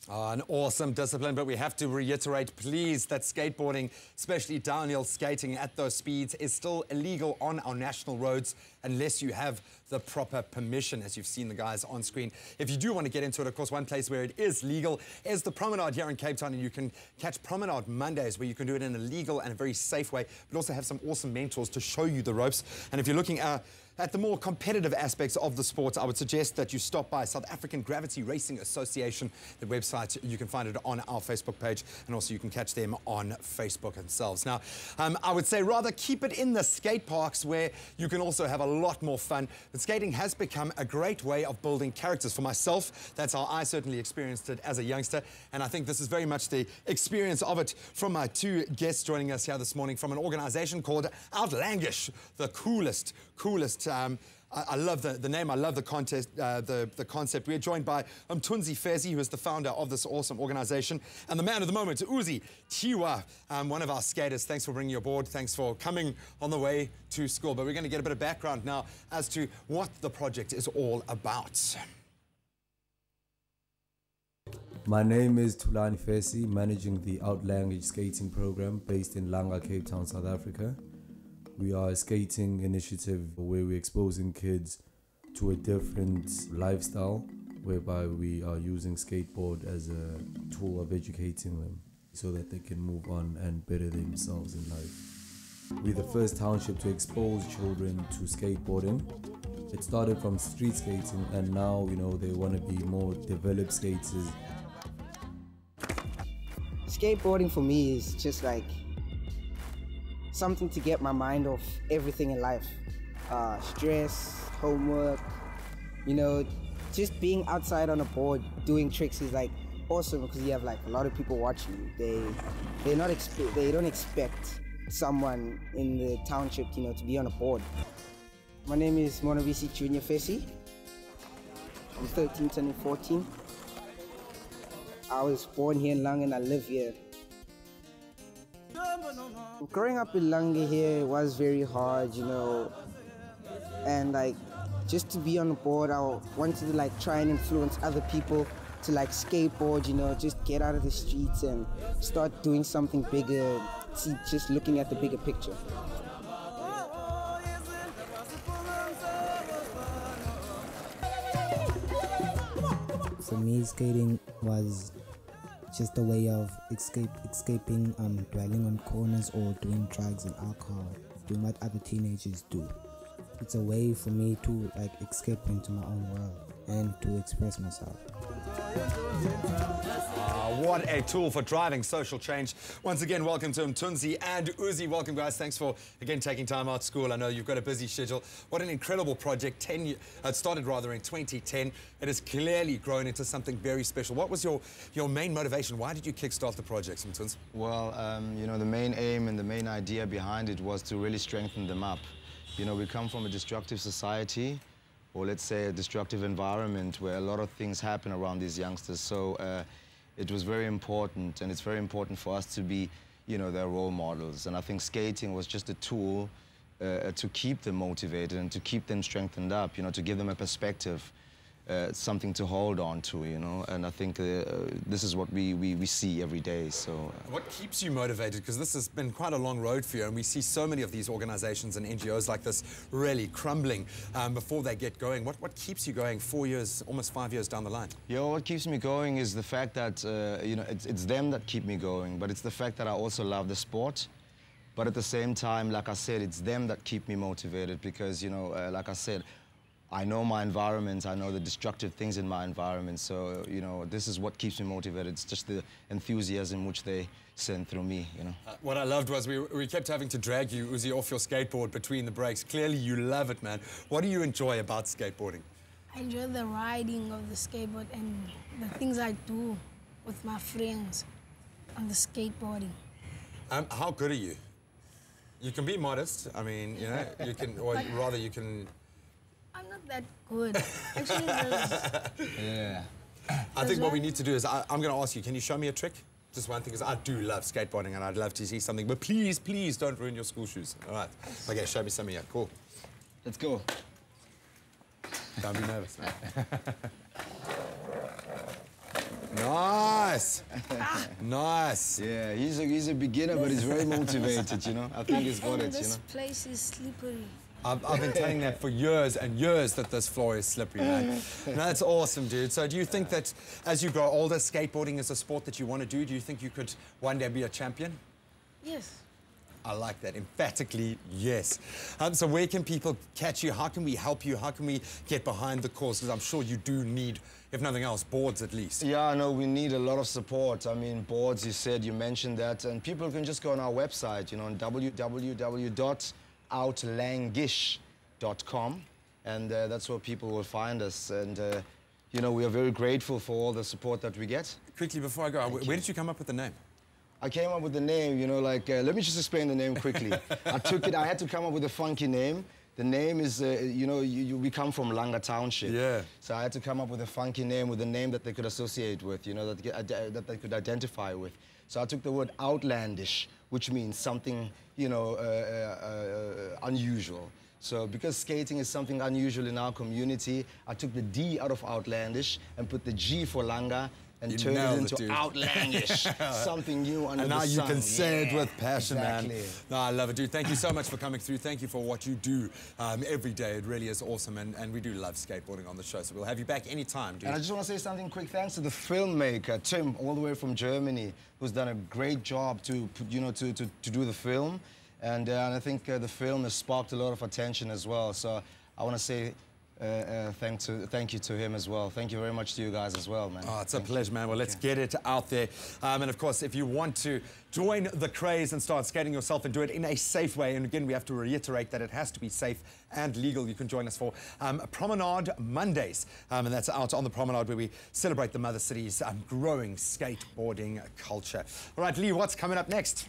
An awesome discipline, but we have to reiterate, please, that skateboarding, especially downhill skating at those speeds, is still illegal on our national roads unless you have the proper permission, as you've seen the guys on screen. If you do want to get into it, of course, one place where it is legal is the Promenade here in Cape Town, and you can catch Promenade Mondays, where you can do it in a legal and a very safe way, but also have some awesome mentors to show you the ropes. And if you're looking at the more competitive aspects of the sport, I would suggest that you stop by South African Gravity Racing Association. The website, you can find it on our Facebook page, and also you can catch them on Facebook themselves. Now, I would say rather keep it in the skate parks, where you can also have a lot more fun. But skating has become a great way of building characters. For myself, that's how I certainly experienced it as a youngster, and I think this is very much the experience of it from my two guests joining us here this morning from an organization called Outlangish, the coolest I love the name, I love the concept. We're joined by Mthunzi Fezi, who is the founder of this awesome organization, and the man of the moment, Uzi Tiwa, one of our skaters. Thanks for bringing your board. Thanks for coming on the way to school. But we're going to get a bit of background now as to what the project is all about. My name is Tulani Fesi, managing the Outlangish skating program based in Langa, Cape Town, South Africa. We are a skating initiative where we're exposing kids to a different lifestyle, whereby we are using skateboard as a tool of educating them so that they can move on and better themselves in life. We're the first township to expose children to skateboarding. It started from street skating, and now, you know, they want to be more developed skaters. Skateboarding for me is just like something to get my mind off everything in life. Stress, homework, you know, just being outside on a board doing tricks is like awesome, because you have like a lot of people watching you. They don't expect someone in the township, you know, to be on a board. My name is Monavisi Junior Fesi. I'm 13, turning 14. I was born here in Langa and I live here. Growing up in Langa here was very hard, you know, and like just to be on the board, I wanted to like try and influence other people to like skateboard, you know, just get out of the streets and start doing something bigger, just looking at the bigger picture. For me, skating was just a way of escaping dwelling on corners or doing drugs and alcohol, doing what other teenagers do. It's a way for me to like escape into my own world and to express myself. What a tool for driving social change. Once again, welcome to Mthunzi and Uzi. Welcome, guys. Thanks for, again, taking time out of school. I know you've got a busy schedule. What an incredible project. It started rather in 2010. It has clearly grown into something very special. What was your main motivation? Why did you kickstart the project, Mthunzi? Well, you know, the main aim and the main idea behind it was to really strengthen them up. You know, we come from a destructive society, or let's say a destructive environment where a lot of things happen around these youngsters. So it was very important, and it's very important for us to be, you know, their role models. And I think skating was just a tool to keep them motivated and to keep them strengthened up, you know, to give them a perspective, something to hold on to, you know. And I think this is what we see every day. So what keeps you motivated? Because this has been quite a long road for you, and we see so many of these organizations and NGOs like this really crumbling before they get going. What keeps you going 4 years, almost 5 years down the line? Yeah, what keeps me going is the fact that, you know, it's them that keep me going, but it's the fact that I also love the sport. But at the same time, like I said, it's them that keep me motivated because, you know, like I said, I know my environment, I know the destructive things in my environment, so, you know, this is what keeps me motivated. It's just the enthusiasm which they send through me, you know. What I loved was we kept having to drag you, Uzi, off your skateboard between the breaks. Clearly you love it, man. What do you enjoy about skateboarding? I enjoy the riding of the skateboard and the things I do with my friends on the skateboarding. How good are you? You can be modest. I mean, you know, you can, or rather you can... I'm not that good. Actually, yeah. I think what we need to do is, I'm going to ask you, can you show me a trick? Just one thing, because I do love skateboarding and I'd love to see something, but please, please don't ruin your school shoes. All right. Okay, show me something here. Cool. Let's go. Don't be nervous, man. Nice. Nice. Nice. Yeah, he's a beginner, but he's very motivated, you know. I think he's got it, you This know. place is slippery. I've been telling that for years and years that this floor is slippery, man. No, that's awesome, dude. So do you think that as you grow older, skateboarding is a sport that you want to do? Do you think you could one day be a champion? Yes. I like that. Emphatically, yes. So where can people catch you? How can we help you? How can we get behind the cause? Because I'm sure you do need, if nothing else, boards at least. Yeah, no, we need a lot of support. I mean, boards, you mentioned that. And people can just go on our website, you know, on www.outlangish.com. And that's where people will find us. And, you know, we are very grateful for all the support that we get. Quickly, before I go, where did you come up with the name? I came up with the name, you know, like, let me just explain the name quickly. I had to come up with a funky name. The name is, you know, we come from Langa Township. Yeah. So I had to come up with a funky name, with a name that they could associate with, you know, that they could identify with. So I took the word outlandish, which means something, you know, unusual. So because skating is something unusual in our community, I took the D out of outlandish and put the G for Langa, and turn it into outlandish, something new under the sun. And now you can say it with passion, exactly. man. No, I love it, dude. Thank you so much for coming through. Thank you for what you do every day. It really is awesome, and we do love skateboarding on the show, so we'll have you back anytime, dude. And I just want to say something quick. Thanks to the filmmaker, Tim, all the way from Germany, who's done a great job to, you know, to do the film. And I think the film has sparked a lot of attention as well. So I want to say thank you to him as well. Thank you very much to you guys as well, man. Oh, it's a pleasure, man. Well, let's get it out there. And of course, if you want to join the craze and start skating yourself and do it in a safe way, and again, we have to reiterate that it has to be safe and legal, you can join us for Promenade Mondays. And that's out on the Promenade where we celebrate the Mother City's growing skateboarding culture. All right, Lee, what's coming up next?